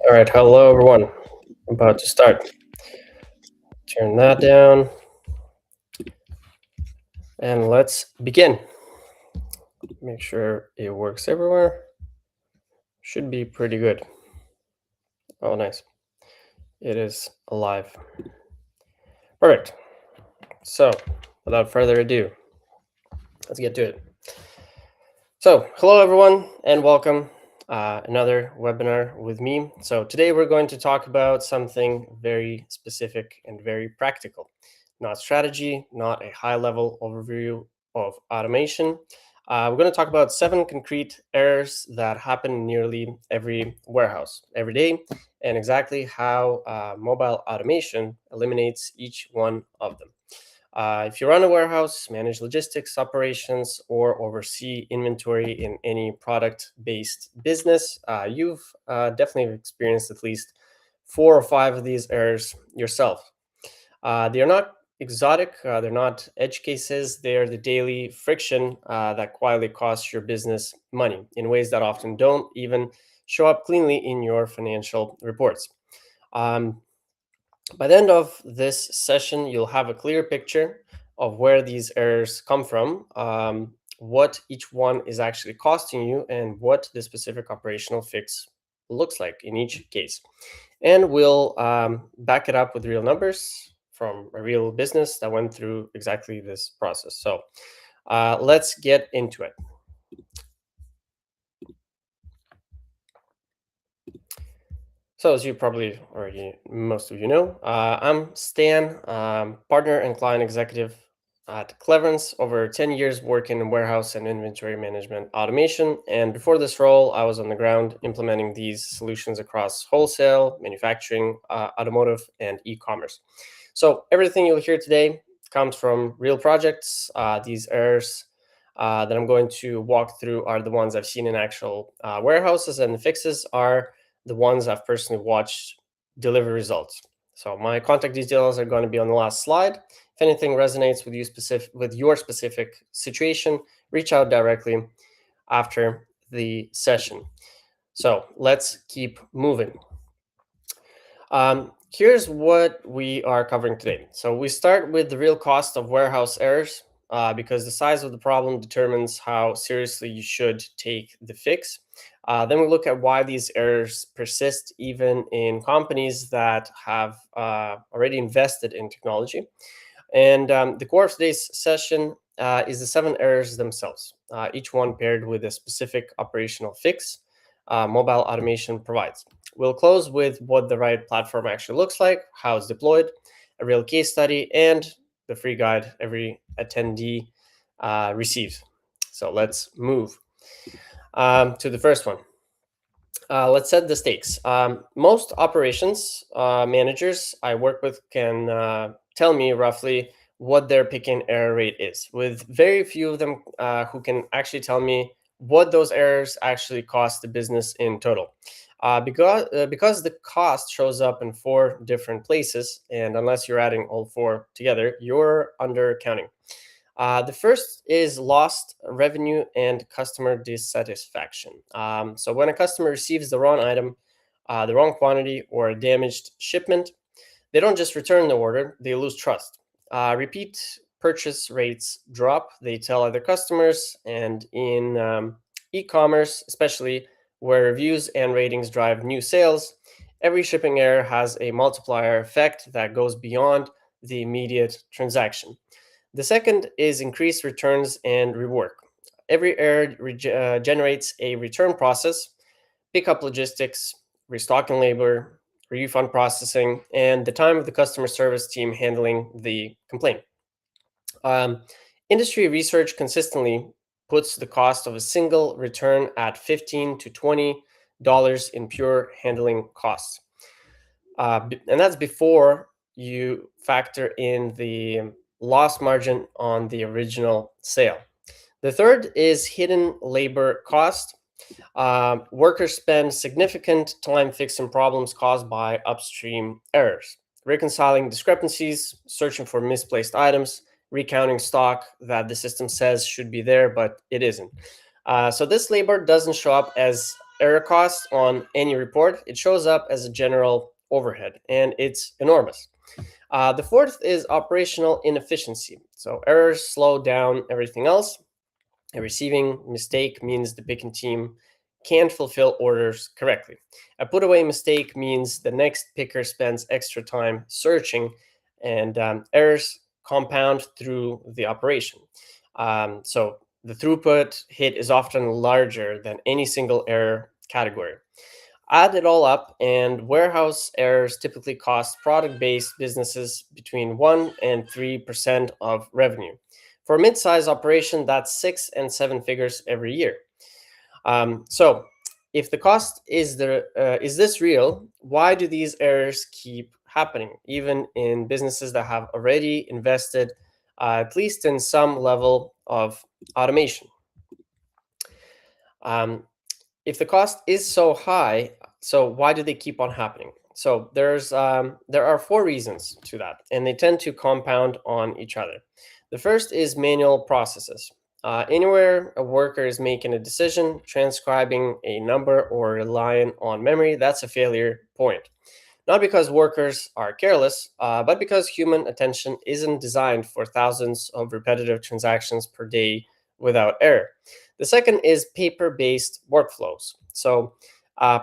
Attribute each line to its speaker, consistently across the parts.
Speaker 1: All right, hello everyone. I'm about to start. Turn that down and let's begin. Make sure it works everywhere. Should be pretty good. Oh, nice. It is alive. Perfect. So, without further ado, let's get to it. So, hello everyone and welcome. Another webinar with me. So, today we're going to talk about something very specific and very practical. Not strategy, not a high level overview of automation. We're going to talk about 7 concrete errors that happen in nearly every warehouse every day and exactly how mobile automation eliminates each one of them. If you run a warehouse, manage logistics operations, or oversee inventory in any product based business, you've definitely experienced at least 4 or 5 of these errors yourself. They are not exotic, they're not edge cases, they're the daily friction that quietly costs your business money in ways that often don't even show up cleanly in your financial reports. Um, by the end of this session, you'll have a clear picture of where these errors come from, what each one is actually costing you, and what the specific operational fix looks like in each case. And we'll back it up with real numbers from a real business that went through exactly this process. So let's get into it. So as you probably already, most of you know, I'm Stan, partner and client executive at Cleverance, over 10 years working in warehouse and inventory management automation. And before this role, I was on the ground implementing these solutions across wholesale, manufacturing, automotive, and e-commerce. So everything you'll hear today comes from real projects. These errors that I'm going to walk through are the ones I've seen in actual warehouses, and the fixes are the ones I've personally watched deliver results. So my contact details are going to be on the last slide. If anything resonates with your specific situation, reach out directly after the session. So let's keep moving. Here's what we are covering today. So we start with the real cost of warehouse errors because the size of the problem determines how seriously you should take the fix. Then we look at why these errors persist even in companies that have already invested in technology. And the core of today's session is the 7 errors themselves, each one paired with a specific operational fix mobile automation provides. We'll close with what the right platform actually looks like, how it's deployed, a real case study, and the free guide every attendee receives. So let's move to the first one. Let's set the stakes. Most operations managers I work with can tell me roughly what their pick-in error rate is, with very few of them who can actually tell me what those errors actually cost the business in total. Because the cost shows up in 4 different places, and unless you're adding all 4 together, you're undercounting. The first is lost revenue and customer dissatisfaction. So when a customer receives the wrong item, the wrong quantity, or a damaged shipment, they don't just return the order, they lose trust. Repeat purchase rates drop, they tell other customers, and in e-commerce, especially where reviews and ratings drive new sales, every shipping error has a multiplier effect that goes beyond the immediate transaction. The second is increased returns and rework. Every error generates a return process, pickup logistics, restocking labor, refund processing, and the time of the customer service team handling the complaint. Um, Industry research consistently puts the cost of a single return at $15 to $20 in pure handling costs. And that's before you factor in the loss margin on the original sale. The third is hidden labor cost. Workers spend significant time fixing problems caused by upstream errors, reconciling discrepancies, searching for misplaced items, recounting stock that the system says should be there, but it isn't. So this labor doesn't show up as error cost on any report, it shows up as a general overhead, and it's enormous. The fourth is operational inefficiency. So errors slow down everything else. A receiving mistake means the picking team can't fulfill orders correctly. A put away mistake means the next picker spends extra time searching, and errors compound through the operation. So the throughput hit is often larger than any single error category. Add it all up, and warehouse errors typically cost product based businesses between 1 and 3% of revenue. For a mid sized operation, that's 6 and 7 figures every year. So, if the cost is this real, why do these errors keep happening, even in businesses that have already invested at least in some level of automation? Um, if the cost is so high, so why do they keep on happening? So there are four reasons to that, and they tend to compound on each other. The first is manual processes. Anywhere a worker is making a decision, transcribing a number, or relying on memory, that's a failure point. Not because workers are careless, but because human attention isn't designed for thousands of repetitive transactions per day without error. The second is paper based workflows. So,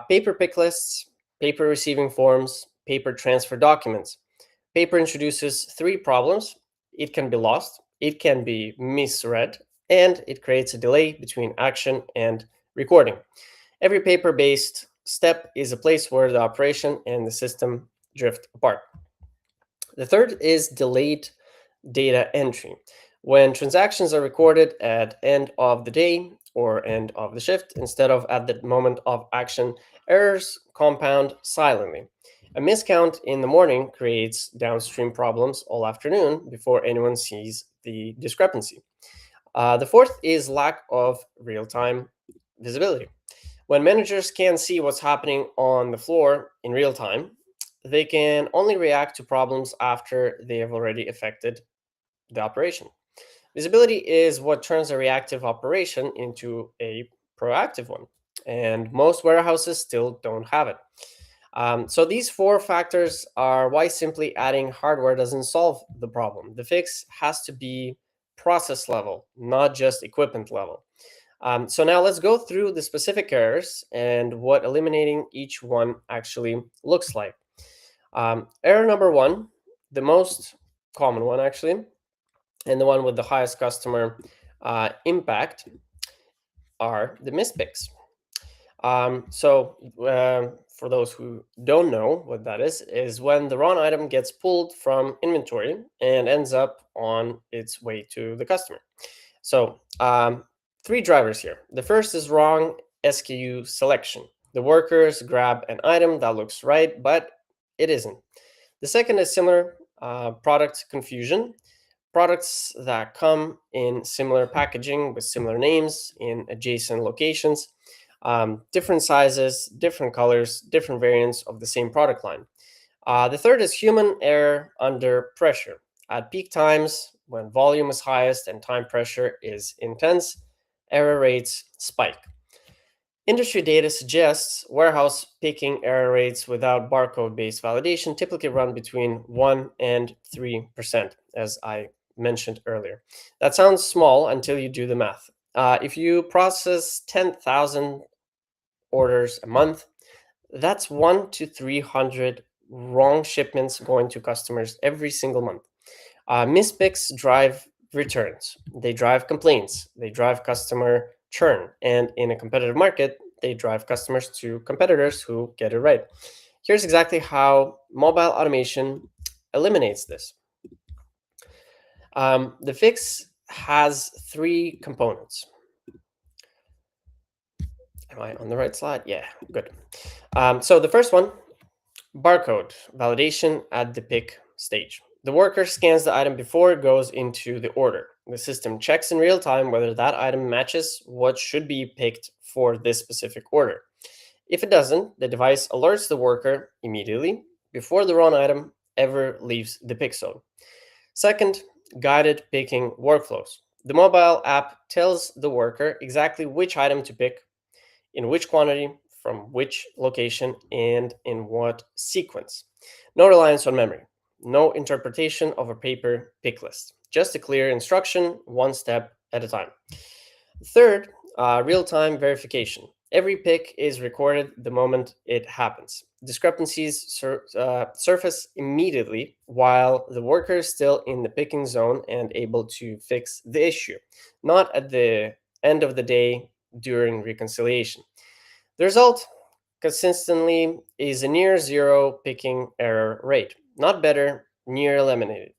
Speaker 1: paper pick lists, paper receiving forms, paper transfer documents. Paper introduces three problems: it can be lost, it can be misread, and it creates a delay between action and recording. Every paper based step is a place where the operation and the system drift apart. The third is delayed data entry. When transactions are recorded at end of the day or end of the shift instead of at the moment of action, errors compound silently. A miscount in the morning creates downstream problems all afternoon before anyone sees the discrepancy. The fourth is lack of real time visibility. When managers can't see what's happening on the floor in real time, they can only react to problems after they have already affected the operation. Visibility is what turns a reactive operation into a proactive one, and most warehouses still don't have it. So these four factors are why simply adding hardware doesn't solve the problem. The fix has to be process level, not just equipment level. So now let's go through the specific errors and what eliminating each one actually looks like. Error number one, the most common one actually, and the one with the highest customer impact, are the mispicks. For those who don't know what that is when the wrong item gets pulled from inventory and ends up on its way to the customer. So, three drivers here. The first is wrong SKU selection. The workers grab an item that looks right, but it isn't. The second is similar product confusion. Products that come in similar packaging with similar names in adjacent locations, different sizes, different colors, different variants of the same product line. The third is human error under pressure. At peak times, when volume is highest and time pressure is intense, error rates spike. Industry data suggests warehouse picking error rates without barcode based validation typically run between 1 and 3%, as I mentioned earlier. That sounds small until you do the math. If you process 10,000 orders a month, that's 1 to 300 wrong shipments going to customers every single month. Mispicks drive returns, they drive complaints, they drive customer churn, and in a competitive market, they drive customers to competitors who get it right. Here's exactly how mobile automation eliminates this. The fix has three components. Am I on the right slide? Yeah, good. So the first one, barcode validation at the pick stage. The worker scans the item before it goes into the order. The system checks in real time whether that item matches what should be picked for this specific order. If it doesn't, the device alerts the worker immediately before the wrong item ever leaves the pick zone. Second, guided picking workflows. The mobile app tells the worker exactly which item to pick, in which quantity, from which location and in what sequence. No reliance on memory, no interpretation of a paper pick list, just a clear instruction, one step at a time. Third, real time verification. Every pick is recorded the moment it happens. Discrepancies surface immediately while the worker is still in the picking zone and able to fix the issue, not at the end of the day during reconciliation. The result consistently is a near zero picking error rate, not better, near eliminated.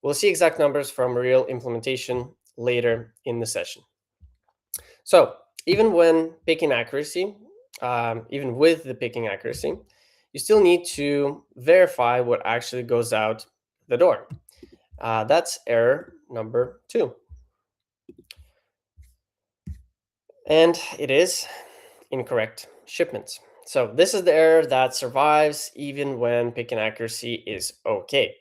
Speaker 1: We'll see exact numbers from real implementation later in the session. So even when picking accuracy, even with the picking accuracy, you still need to verify what actually goes out the door. That's error number 2. And it is incorrect shipments. So this is the error that survives even when picking accuracy is okay,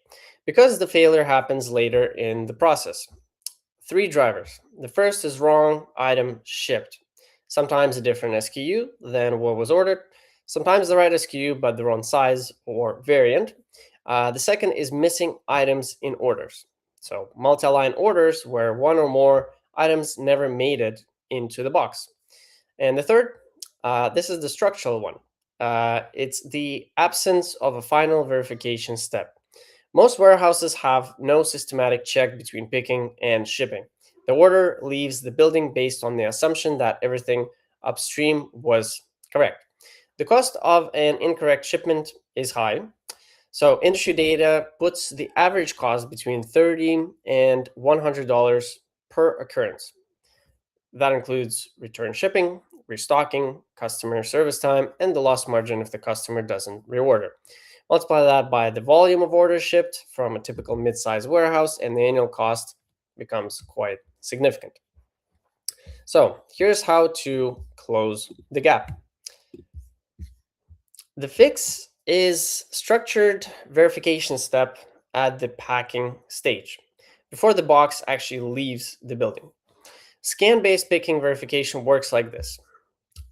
Speaker 1: because the failure happens later in the process. 3 drivers. The first is wrong item shipped. Sometimes a different SKU than what was ordered. Sometimes the right SKU, but the wrong size or variant. The second is missing items in orders. So multi-line orders where one or more items never made it into the box. And the third, this is the structural one. It's the absence of a final verification step. Most warehouses have no systematic check between picking and shipping. The order leaves the building based on the assumption that everything upstream was correct. The cost of an incorrect shipment is high. So industry data puts the average cost between $30 and $100 per occurrence. That includes return shipping, restocking, customer service time, and the loss margin if the customer doesn't reorder. Multiply that by the volume of orders shipped from a typical mid-sized warehouse, and the annual cost becomes quite significant. So here's how to close the gap. The fix is structured verification step at the packing stage, before the box actually leaves the building. Scan-based picking verification works like this.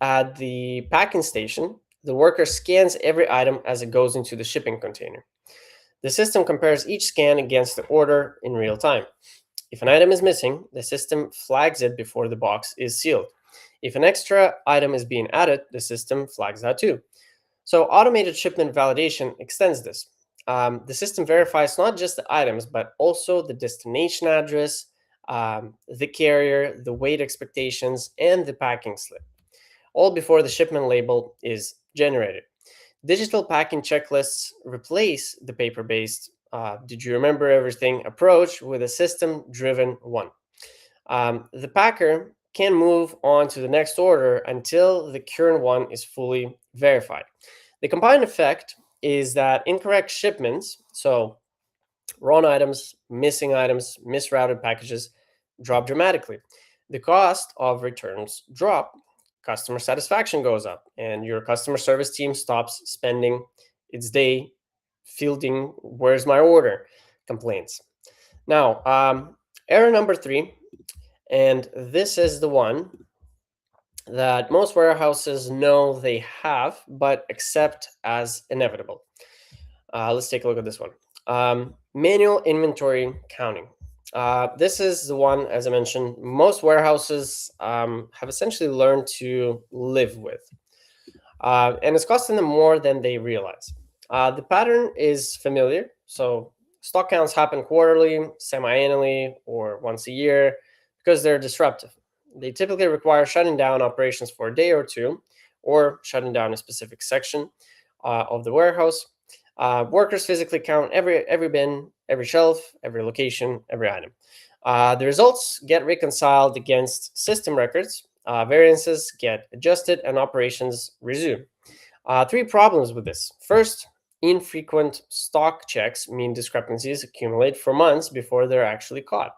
Speaker 1: At the packing station, the worker scans every item as it goes into the shipping container. The system compares each scan against the order in real time. If an item is missing, the system flags it before the box is sealed. If an extra item is being added, the system flags that too. So automated shipment validation extends this. The system verifies not just the items, but also the destination address, the carrier, the weight expectations, and the packing slip, all before the shipment label is generated. Digital packing checklists replace the paper based, did you remember everything approach with a system driven one. The packer can move on to the next order until the current one is fully verified. The combined effect is that incorrect shipments, so wrong items, missing items, misrouted packages, drop dramatically. The cost of returns drop, customer satisfaction goes up, and your customer service team stops spending its day fielding "where's my order" complaints. Now, error number 3, and this is the one that most warehouses know they have, but accept as inevitable. Let's take a look at this one. Manual inventory counting. This is the one, as I mentioned, most warehouses have essentially learned to live with. And it's costing them more than they realize. The pattern is familiar. So stock counts happen quarterly, semi-annually, or once a year because they're disruptive. They typically require shutting down operations for a day or two, or shutting down a specific section of the warehouse. Workers physically count every bin, every shelf, every location, every item. The results get reconciled against system records, variances get adjusted, and operations resume. 3 problems with this. First, infrequent stock checks mean discrepancies accumulate for months before they're actually caught.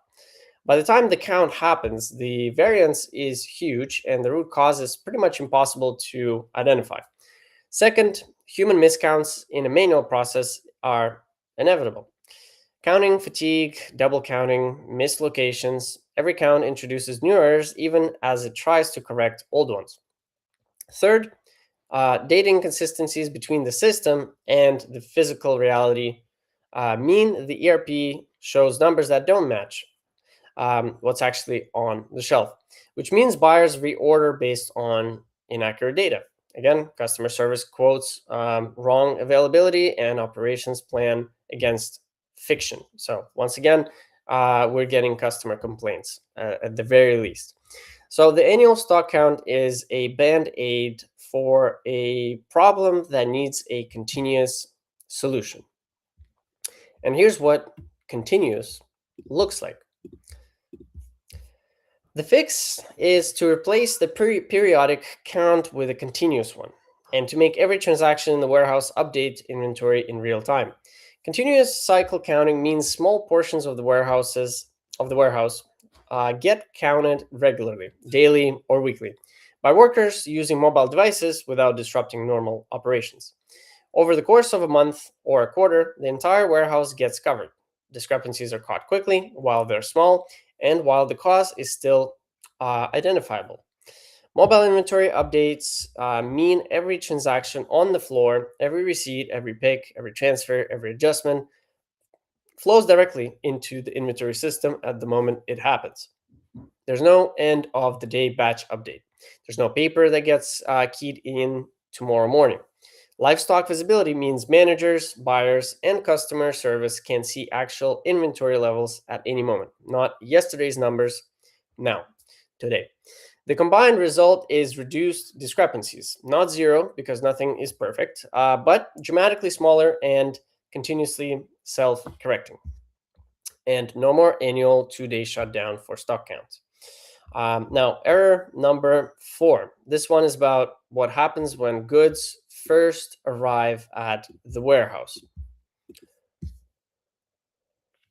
Speaker 1: By the time the count happens, the variance is huge and the root cause is pretty much impossible to identify. Second, human miscounts in a manual process are inevitable. Counting fatigue, double counting, missed locations, every count introduces new errors even as it tries to correct old ones. Third, Data inconsistencies between the system and the physical reality mean the ERP shows numbers that don't match what's actually on the shelf, which means buyers reorder based on inaccurate data. Again, customer service quotes wrong availability and operations plan against fiction. So, once again, we're getting customer complaints at the very least. So, the annual stock count is a band aid for a problem that needs a continuous solution. And here's what continuous looks like. The fix is to replace the periodic count with a continuous one, and to make every transaction in the warehouse update inventory in real time. Continuous cycle counting means small portions of the warehouse get counted regularly, daily or weekly, by workers using mobile devices without disrupting normal operations. Over the course of a month or a quarter, the entire warehouse gets covered. Discrepancies are caught quickly while they're small and while the cause is still identifiable. Mobile inventory updates mean every transaction on the floor, every receipt, every pick, every transfer, every adjustment flows directly into the inventory system at the moment it happens. There's no end of the day batch update. There's no paper that gets keyed in tomorrow morning. Livestock visibility means managers, buyers, and customer service can see actual inventory levels at any moment, not yesterday's numbers, now, today. The combined result is reduced discrepancies, not zero because nothing is perfect, but dramatically smaller and continuously self correcting. And no more annual 2 day shutdown for stock counts. Now, error number 4. This one is about what happens when goods first arrive at the warehouse.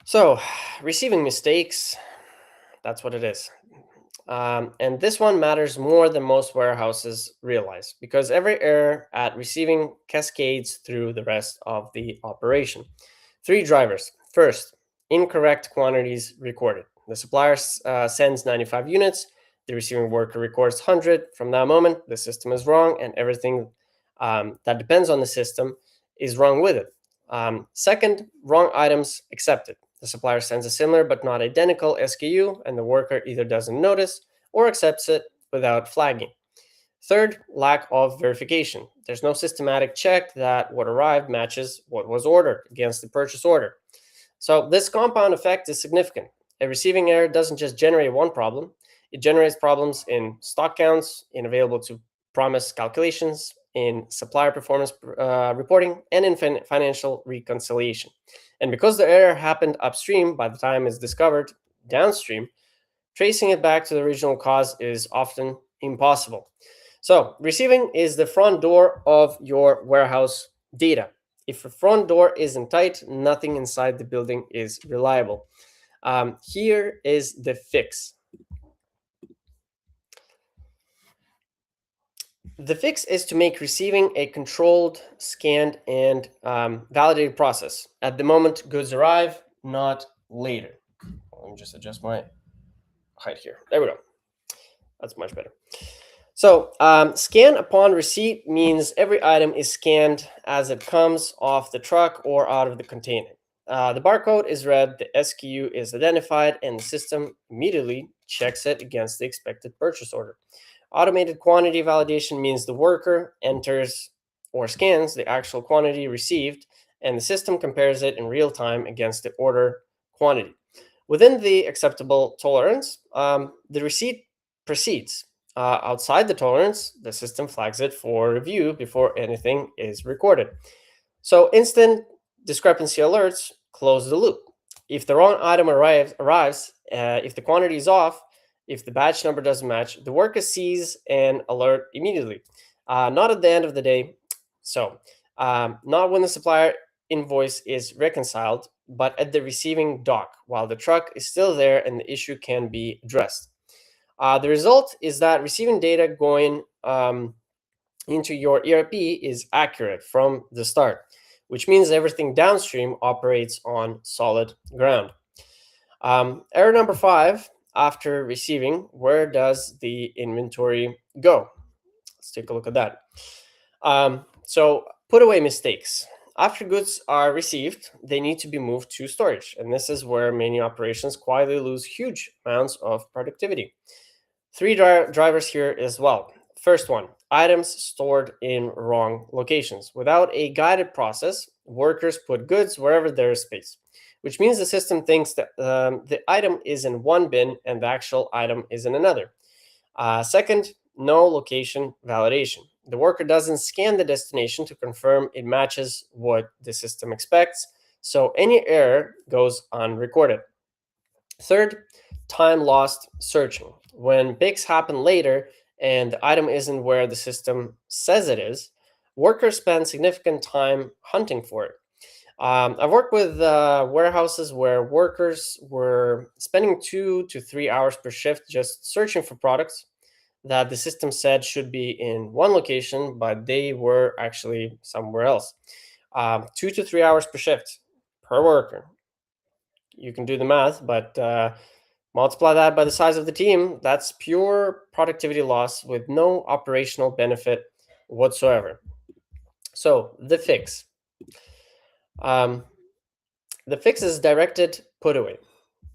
Speaker 1: So, receiving mistakes, that's what it is. And this one matters more than most warehouses realize because every error at receiving cascades through the rest of the operation. 3 drivers. First, incorrect quantities recorded. The supplier sends 95 units, the receiving worker records 100. From that moment, the system is wrong, and everything that depends on the system is wrong with it. Second, wrong items accepted. The supplier sends a similar but not identical SKU, and the worker either doesn't notice or accepts it without flagging. Third, lack of verification. There's no systematic check that what arrived matches what was ordered against the purchase order. So, this compound effect is significant. A receiving error doesn't just generate one problem, it generates problems in stock counts, in available to promise calculations, in supplier performance reporting, and in financial reconciliation. And because the error happened upstream, by the time it's discovered downstream, tracing it back to the original cause is often impossible. So, receiving is the front door of your warehouse data. If the front door isn't tight, nothing inside the building is reliable. Here is the fix. The fix is to make receiving a controlled, scanned, and validated process. At the moment goods arrive, not later. Let me just adjust my height here. There we go. That's much better. So, scan upon receipt means every item is scanned as it comes off the truck or out of the container. The barcode is read, the SKU is identified, and the system immediately checks it against the expected purchase order. Automated quantity validation means the worker enters or scans the actual quantity received, and the system compares it in real time against the order quantity. Within the acceptable tolerance, the receipt proceeds. Outside the tolerance, the system flags it for review before anything is recorded. So instant discrepancy alerts close the loop. If the wrong item arrives, if the quantity is off, if the batch number doesn't match, the worker sees an alert immediately, not at the end of the day. So, not when the supplier invoice is reconciled, but at the receiving dock while the truck is still there and the issue can be addressed. The result is that receiving data going into your ERP is accurate from the start, which means everything downstream operates on solid ground. Error number 5, after receiving, where does the inventory go? Let's take a look at that. So put away mistakes. After goods are received, they need to be moved to storage, and this is where many operations quietly lose huge amounts of productivity. Three drivers here as well. First one, items stored in wrong locations. Without a guided process, workers put goods wherever there is space, which means the system thinks that the item is in one bin and the actual item is in another. Second, no location validation. The worker doesn't scan the destination to confirm it matches what the system expects, so any error goes unrecorded. Third, time lost searching. When picks happen later and the item isn't where the system says it is, workers spend significant time hunting for it. I've worked with warehouses where workers were spending 2 to 3 hours per shift just searching for products that the system said should be in one location, but they were actually somewhere else. 2 to 3 hours per shift per worker. You can do the math, but multiply that by the size of the team. That's pure productivity loss with no operational benefit whatsoever. So Um, the fix is directed put away,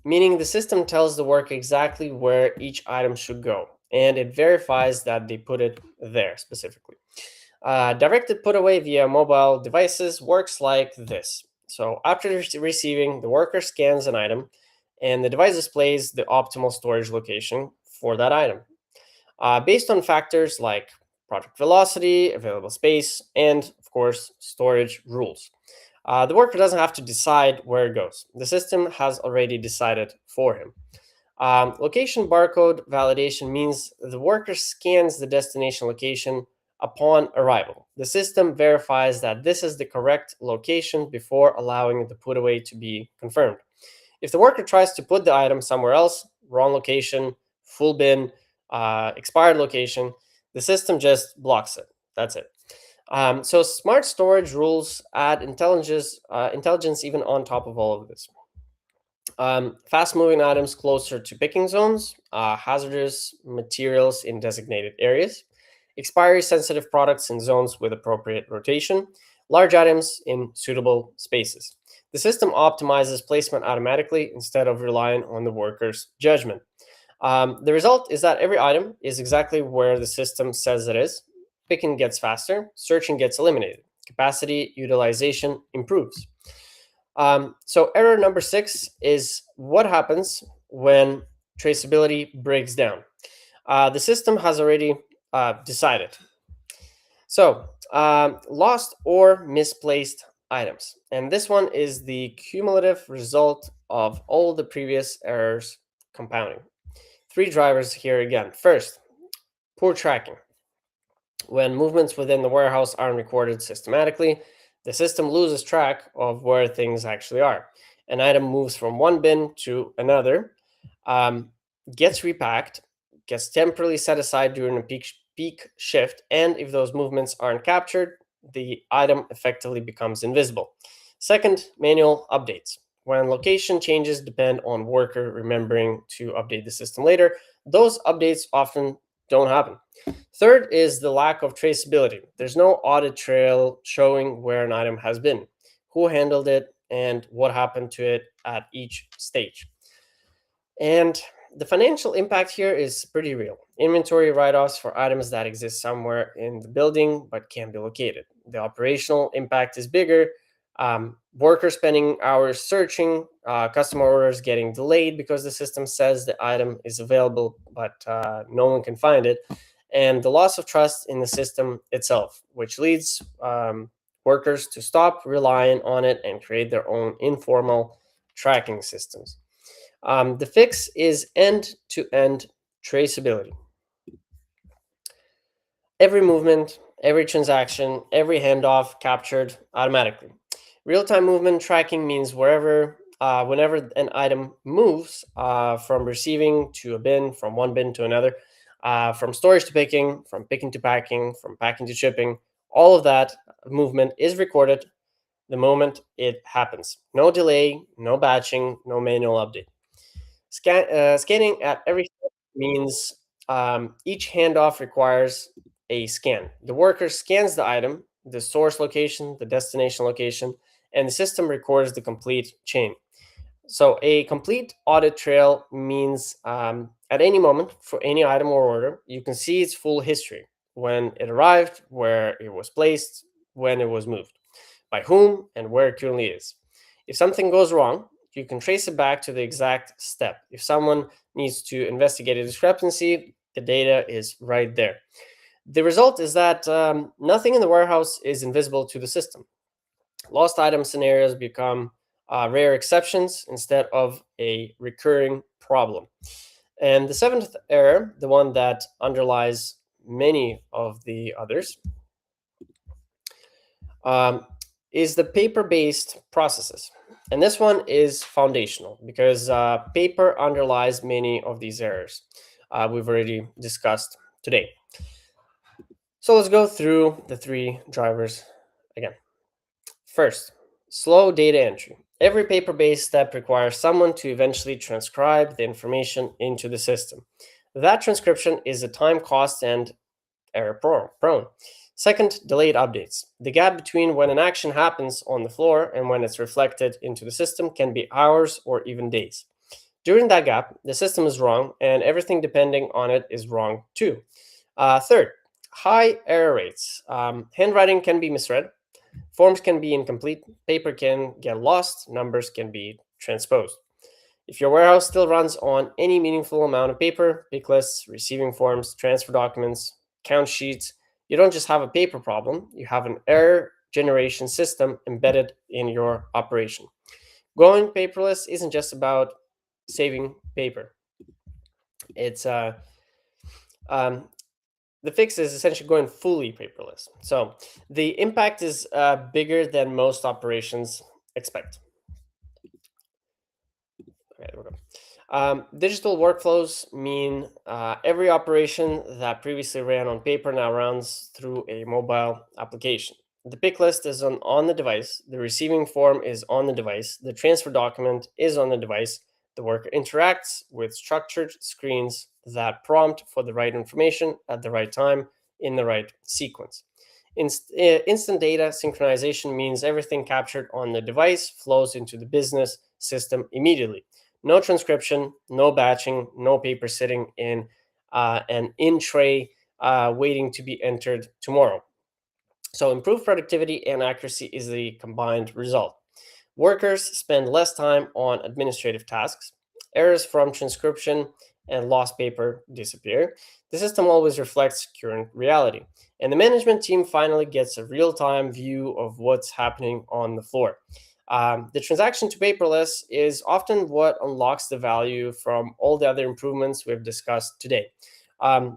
Speaker 1: meaning the system tells the worker exactly where each item should go, and it verifies that they put it there specifically. Directed put away via mobile devices works like this. So after receiving, the worker scans an item, and the device displays the optimal storage location for that item, based on factors like product velocity, available space, and of course, storage rules. The worker doesn't have to decide where it goes. The system has already decided for him. Location barcode validation means the worker scans the destination location upon arrival. The system verifies that this is the correct location before allowing the put away to be confirmed. If the worker tries to put the item somewhere else, wrong location, full bin, expired location, the system just blocks it. That's it. So smart storage rules add intelligence even on top of all of this. Fast moving items closer to picking zones, hazardous materials in designated areas, expiry sensitive products in zones with appropriate rotation, large items in suitable spaces. The system optimizes placement automatically instead of relying on the worker's judgment. The result is that every item is exactly where the system says it is. Picking gets faster, searching gets eliminated, capacity utilization improves. So error number 6 is what happens when traceability breaks down. The system has already decided. So lost or misplaced items. And this one is the cumulative result of all the previous errors compounding. Three drivers here again. First, poor tracking. When movements within the warehouse aren't recorded systematically, the system loses track of where things actually are. An item moves from one bin to another, um, gets repacked, gets temporarily set aside during a peak shift, and if those movements aren't captured, the item effectively becomes invisible. Second, manual updates. When location changes depend on worker remembering to update the system later, those updates often don't happen. Third is the lack of traceability. There's no audit trail showing where an item has been, who handled it, and what happened to it at each stage. And the financial impact here is pretty real. Inventory write offs for items that exist somewhere in the building but can't be located. The operational impact is bigger. Workers spending hours searching, customer orders getting delayed because the system says the item is available but no one can find it, and the loss of trust in the system itself, which leads workers to stop relying on it and create their own informal tracking systems. The fix is end to end traceability. Every movement, every transaction, every handoff captured automatically. Real time movement tracking means whenever an item moves from receiving to a bin, from one bin to another, from storage to picking, from picking to packing, from packing to shipping, all of that movement is recorded the moment it happens. No delay, no batching, no manual update. Scanning at every step means each handoff requires a scan. The worker scans the item, the source location, the destination location, and the system records the complete chain. So a complete audit trail means at any moment for any item or order, you can see its full history: when it arrived, where it was placed, when it was moved, by whom, and where it currently is. If something goes wrong, you can trace it back to the exact step. If someone needs to investigate a discrepancy, the data is right there. The result is that nothing in the warehouse is invisible to the system. Lost item scenarios become rare exceptions instead of a recurring problem. And the seventh error, the one that underlies many of the others, um, is the paper-based processes. And this one is foundational because paper underlies many of these errors we've already discussed today. So let's go through the three drivers again. First, slow data entry. Every paper-based step requires someone to eventually transcribe the information into the system. That transcription is a time cost and error prone. Second, delayed updates. The gap between when an action happens on the floor and when it's reflected into the system can be hours or even days. During that gap, the system is wrong, and everything depending on it is wrong too. Third, high error rates. Handwriting can be misread, forms can be incomplete, paper can get lost, numbers can be transposed. If your warehouse still runs on any meaningful amount of paper, pick lists, receiving forms, transfer documents, count sheets, you don't just have a paper problem, you have an error generation system embedded in your operation. Going paperless isn't just about saving paper. It's um, the fix is essentially going fully paperless. So the impact is bigger than most operations expect. Okay, there we go. Digital workflows mean every operation that previously ran on paper now runs through a mobile application. The pick list is on the device, the receiving form is on the device, the transfer document is on the device, the worker interacts with structured screens that prompt for the right information at the right time in the right sequence. Instant data synchronization means everything captured on the device flows into the business system immediately. No transcription, no batching, no paper sitting in an in tray waiting to be entered tomorrow. So improved productivity and accuracy is the combined result. Workers spend less time on administrative tasks. Errors from transcription and lost paper disappear. The system always reflects current reality. And the management team finally gets a real time view of what's happening on the floor. The transaction to paperless is often what unlocks the value from all the other improvements we've discussed today.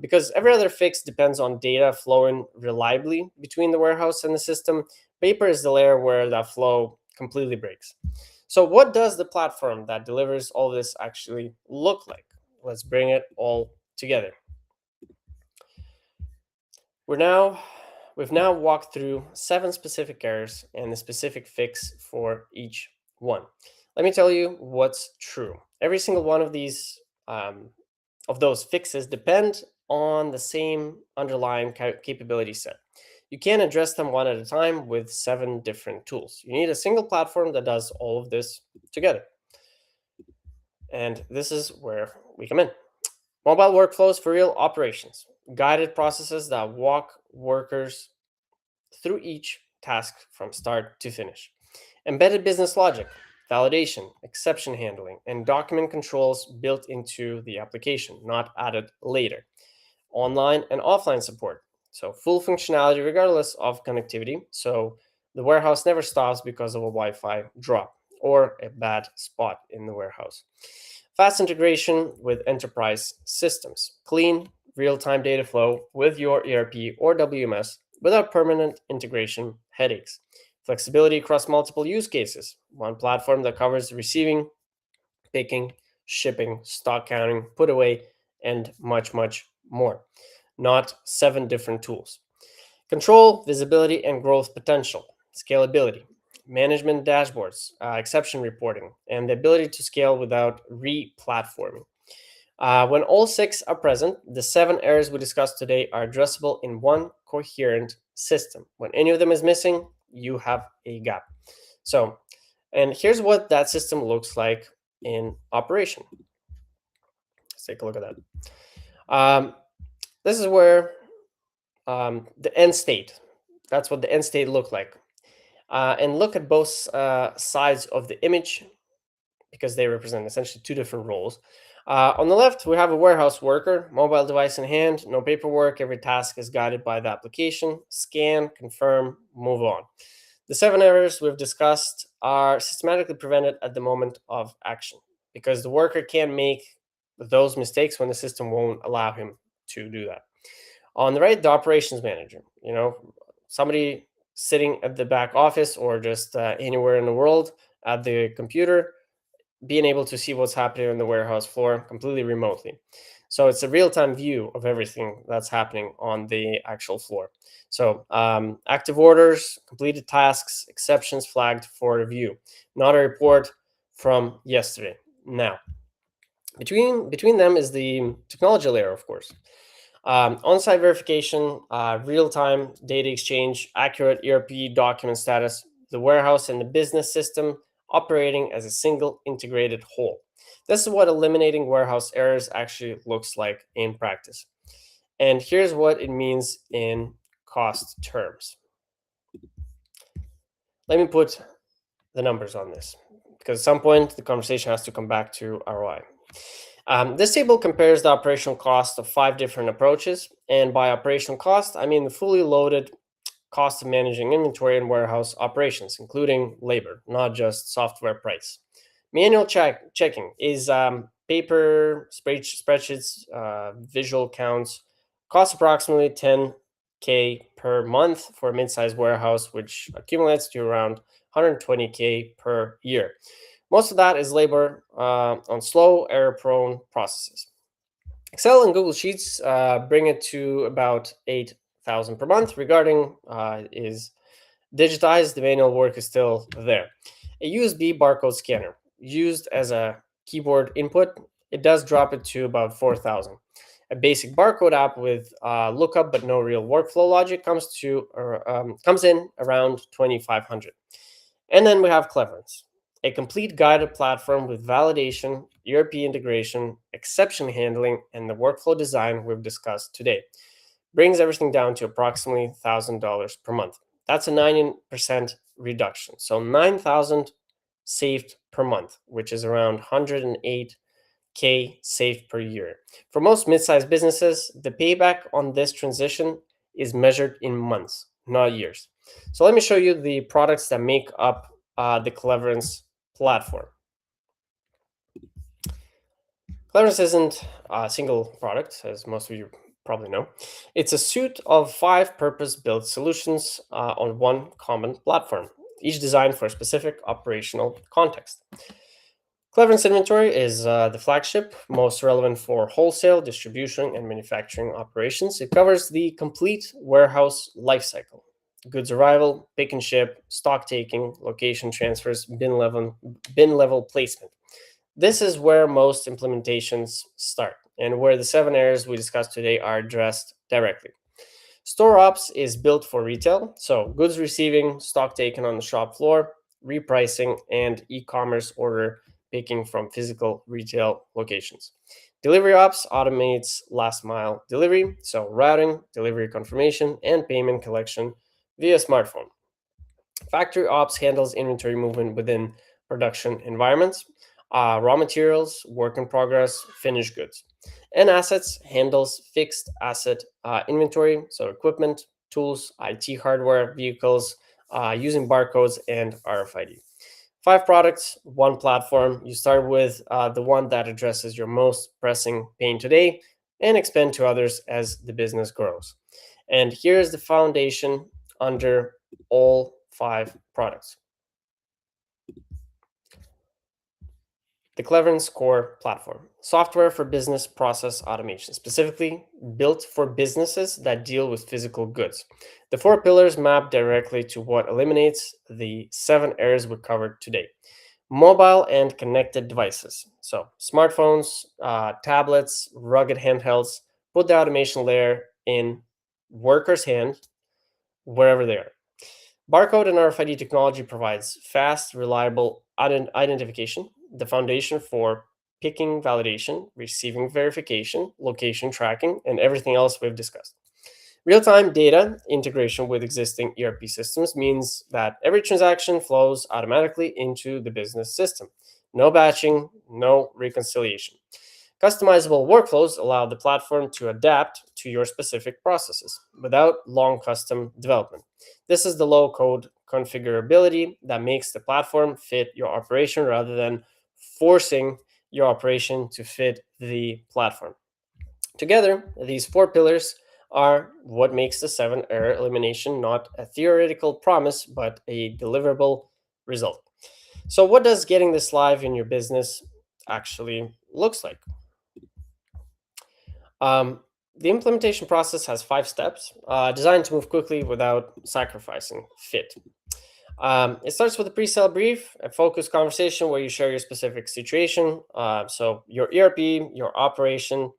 Speaker 1: Because every other fix depends on data flowing reliably between the warehouse and the system, paper is the layer where that flow completely breaks. So, what does the platform that delivers all this actually look like? Let's bring it all together. We're now we've now walked through seven specific errors and the specific fix for each one. Let me tell you what's true. Every single one of those fixes depend on the same underlying capability set. You can't address them one at a time with seven different tools. You need a single platform that does all of this together. And this is where we come in. Mobile workflows for real operations, guided processes that walk workers through each task from start to finish. Embedded business logic, validation, exception handling, and document controls built into the application, not added later. Online and offline support, so full functionality regardless of connectivity. So the warehouse never stops because of a Wi Fi drop or a bad spot in the warehouse. Fast integration with enterprise systems, clean, real time data flow with your ERP or WMS without permanent integration headaches. Flexibility across multiple use cases, one platform that covers receiving, picking, shipping, stock counting, put away, and much, much more. Not seven different tools. Control, visibility, and growth potential, scalability, management dashboards, exception reporting, and the ability to scale without re platforming. When all six are present, the seven errors we discussed today are addressable in one coherent system. When any of them is missing, you have a gap. So, and here's what that system looks like in operation. Let's take a look at that. This is where the end state. That's what the end state looked like. And look at both sides of the image because they represent essentially two different roles. On the left, we have a warehouse worker, mobile device in hand, no paperwork. Every task is guided by the application. Scan, confirm, move on. The seven errors we've discussed are systematically prevented at the moment of action because the worker can't make those mistakes when the system won't allow him to do that. On the right, the operations manager, somebody sitting at the back office or just anywhere in the world at the computer, being able to see what's happening on the warehouse floor completely remotely. So it's a real-time view of everything that's happening on the actual floor. So active orders, completed tasks, exceptions flagged for review, not a report from yesterday. Now, between them is the technology layer, of course. On-site verification, real-time data exchange, accurate ERP document status, the warehouse and the business system operating as a single integrated whole. This is what eliminating warehouse errors actually looks like in practice. And here's what it means in cost terms. Let me put the numbers on this because at some point the conversation has to come back to ROI. This table compares the operational cost of 5 different approaches. And by operational cost, I mean the fully loaded cost of managing inventory and warehouse operations, including labor, not just software price. Manual checking is spreadsheets, visual counts, cost approximately 10K per month for a mid-sized warehouse, which accumulates to around 120K per year. Most of that is labor on slow, error-prone processes. Excel and Google Sheets bring it to about 8,000 per month. Regarding is digitized, the manual work is still there. A USB barcode scanner used as a keyboard input, it does drop it to about 4,000. A basic barcode app with lookup but no real workflow logic comes in around 2,500. And then we have Cleverance, a complete guided platform with validation, ERP integration, exception handling, and the workflow design we've discussed today. Brings everything down to approximately $1,000 per month. That's a 90% reduction. So 9,000 saved per month, which is around 108K saved per year. For most mid-sized businesses, the payback on this transition is measured in months, not years. So let me show you the products that make up the Cleverance platform. Cleverance isn't a single product, as most of you probably know. It's a suite of 5 purpose-built solutions on one common platform, each designed for a specific operational context. Cleverance Inventory is the flagship, most relevant for wholesale, distribution, and manufacturing operations. It covers the complete warehouse lifecycle: goods arrival, pick and ship, stock taking, location transfers, bin level placement. This is where most implementations start and where the 7 errors we discussed today are addressed directly. Store ops is built for retail, so goods receiving, stock taken on the shop floor, repricing, and e-commerce order picking from physical retail locations. Delivery ops automates last mile delivery, so routing, delivery confirmation, and payment collection via smartphone. Factory ops handles inventory movement within production environments, raw materials, work in progress, finished goods. And assets handles fixed asset inventory, so equipment, tools, IT hardware, vehicles, using barcodes and RFID. 5 products, 1 platform. You start with the one that addresses your most pressing pain today and expand to others as the business grows. And here's the foundation under all 5 products. The Cleverance Core Platform, software for business process automation, specifically built for businesses that deal with physical goods. The 4 pillars map directly to what eliminates the 7 errors we covered today. Mobile and connected devices. So, smartphones, tablets, rugged handhelds, put the automation layer in workers' hand wherever they are. Barcode and RFID technology provides fast, reliable identification, the foundation for picking validation, receiving verification, location tracking, and everything else we've discussed. Real time data integration with existing ERP systems means that every transaction flows automatically into the business system. No batching, no reconciliation. Customizable workflows allow the platform to adapt to your specific processes without long custom development. This is the low code configurability that makes the platform fit your operation rather than forcing your operation to fit the platform. Together, these four pillars are what makes the seven error elimination not a theoretical promise but a deliverable result. So, what does getting this live in your business actually looks like? Um, the implementation process has 5 steps, designed to move quickly without sacrificing fit. It starts with a pre-sale brief, a focused conversation where you share your specific situation, so your ERP, your operation,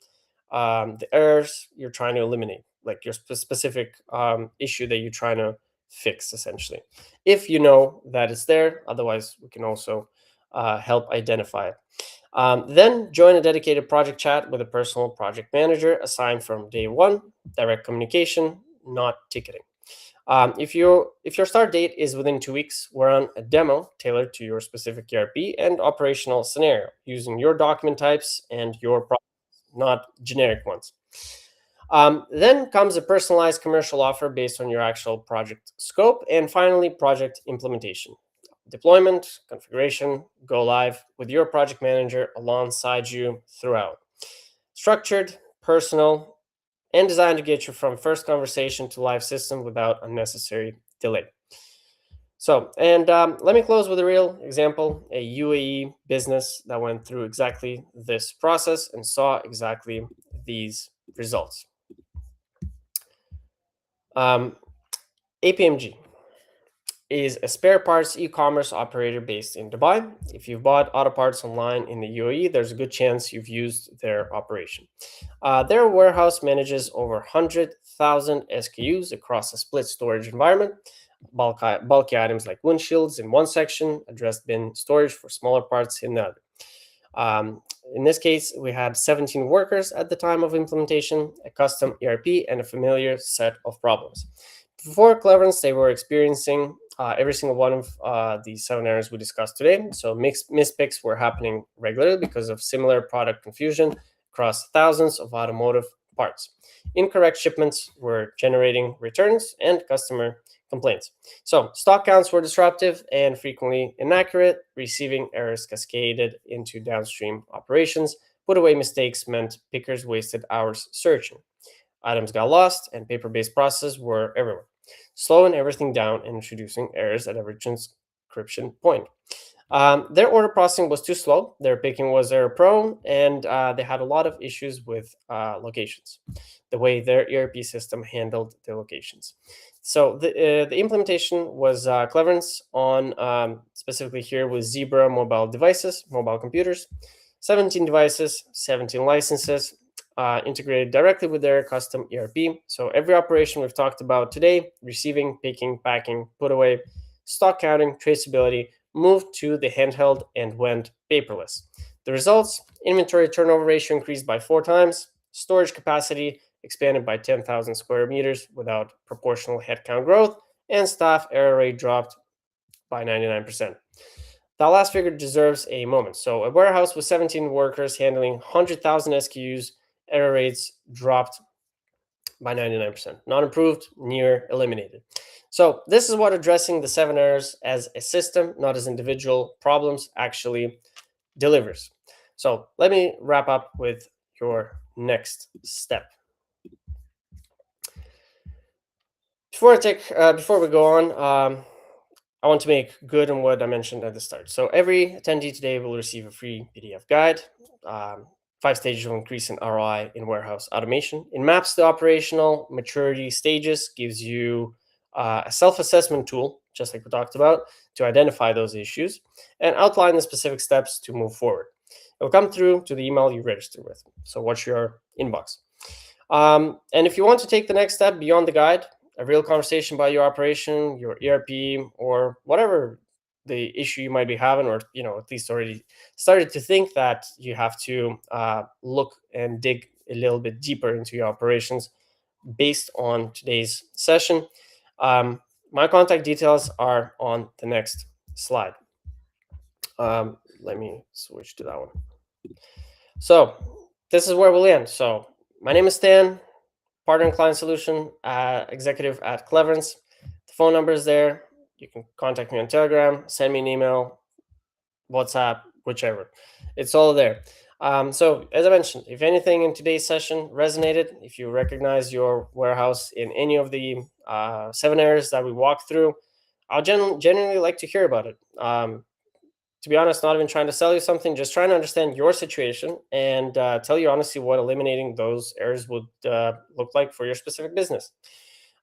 Speaker 1: the errors you're trying to eliminate, like your specific issue that you're trying to fix, essentially. If you know that it's there, otherwise we can also help identify it. Then join a dedicated project chat with a personal project manager assigned from day one. Direct communication, not ticketing. If your start date is within 2 weeks, we're on a demo tailored to your specific ERP and operational scenario, using your document types and your not generic ones. Then comes a personalized commercial offer based on your actual project scope, and finally, project implementation. Deployment, configuration, go live with your project manager alongside you throughout. Structured, personal, and designed to get you from first conversation to live system without unnecessary delay. So, and let me close with a real example, a UAE business that went through exactly this process and saw exactly these results. Um, APMG is a spare parts e-commerce operator based in Dubai. If you've bought auto parts online in the UAE, there's a good chance you've used their operation. Their warehouse manages over 100,000 SKUs across a split storage environment. Bulky items like windshields in one section, addressed bin storage for smaller parts in the other. Um, in this case, we had 17 workers at the time of implementation, a custom ERP, and a familiar set of problems. Before Cleverance, they were experiencing every single one of the 7 errors we discussed today. So mispicks were happening regularly because of similar product confusion across thousands of automotive parts. Incorrect shipments were generating returns and customer complaints. So stock counts were disruptive and frequently inaccurate. Receiving errors cascaded into downstream operations. Put away mistakes meant pickers wasted hours searching. Items got lost, and paper based processes were everywhere, slowing everything down and introducing errors at every transcription point. Their order processing was too slow, their picking was error prone, and they had a lot of issues with locations, the way their ERP system handled the locations. So the implementation was Cleverance on specifically here with Zebra mobile devices, mobile computers, 17 devices, 17 licenses, integrated directly with their custom ERP. So every operation we've talked about today, receiving, picking, packing, put away, stock counting, traceability, moved to the handheld and went paperless. The results, inventory turnover ratio increased by 4 times, storage capacity expanded by 10,000 square meters without proportional headcount growth, and staff error rate dropped by 99%. That last figure deserves a moment. So, a warehouse with 17 workers handling 100,000 SKUs, error rates dropped by 99%. Not improved, near eliminated. So, this is what addressing the 7 errors as a system, not as individual problems, actually delivers. So, let me wrap up with your next step. Before we go on, I want to make good on what I mentioned at the start. So every attendee today will receive a free PDF guide, 5 stages of increase in ROI in warehouse automation. It maps the operational maturity stages, gives you a self-assessment tool just like we talked about, to identify those issues and outline the specific steps to move forward. It'll come through to the email you registered with. So watch your inbox. And if you want to take the next step beyond the guide, a real conversation about your operation, your ERP, or whatever the issue you might be having, or at least already started to think that you have to look and dig a little bit deeper into your operations based on today's session. My contact details are on the next slide. Let me switch to that one. So this is where we'll end. So my name is Stan, partner in client solution, executive at Cleverance. The phone number is there. You can contact me on Telegram, send me an email, WhatsApp, whichever. It's all there. So as I mentioned, if anything in today's session resonated, if you recognize your warehouse in any of the 7 areas that we walked through, I'll genuinely like to hear about it. To be honest, not even trying to sell you something, just trying to understand your situation and tell you honestly what eliminating those errors would look like for your specific business.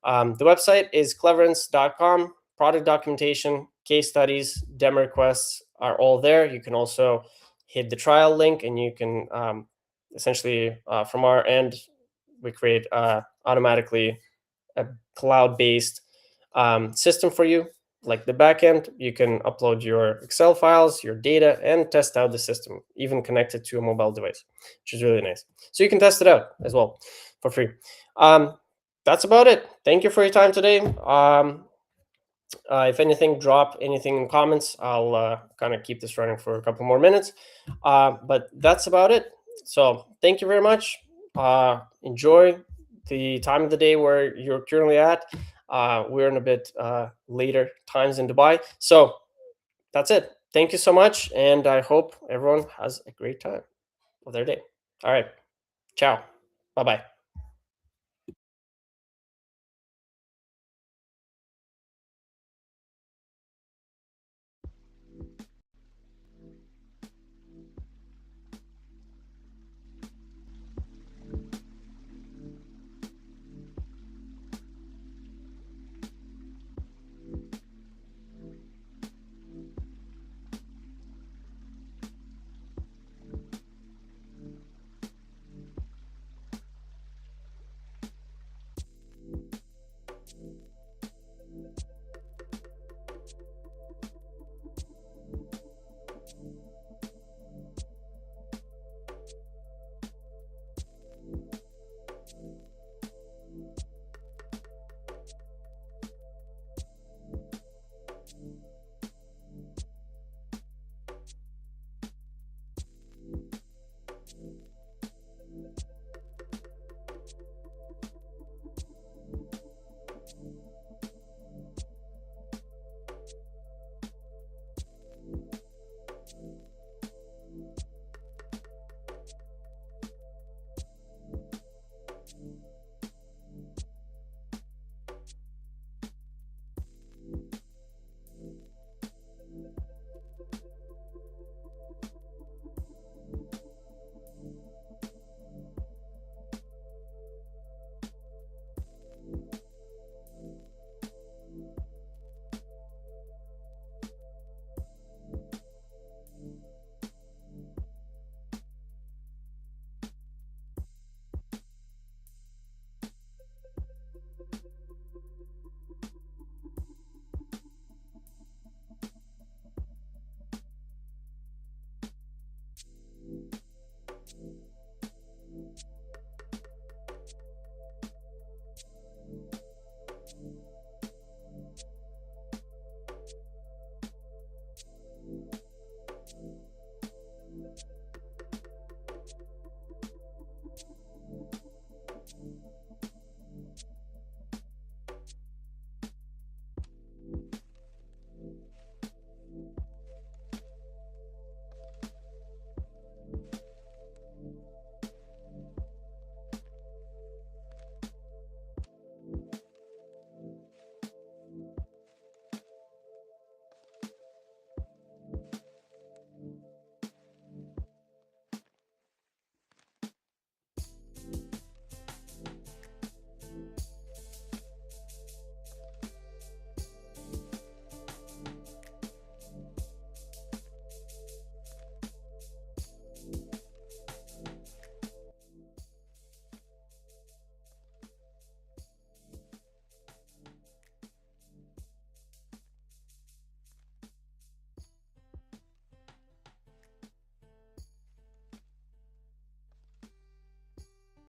Speaker 1: The website is cleverance.com. Product documentation, case studies, demo requests are all there. You can also hit the trial link and you can essentially, from our end, we create automatically a cloud-based system for you. Like the backend, you can upload your Excel files, your data, and test out the system, even connected to a mobile device, which is really nice. So you can test it out as well for free. That's about it. Thank you for your time today. If anything, drop anything in comments. I'll kind of keep this running for a couple more minutes. But that's about it. So thank you very much. Enjoy the time of the day where you're currently at. We're in a bit later times in Dubai. So that's it. Thank you so much. And I hope everyone has a great time of their day. All right. Ciao. Bye bye.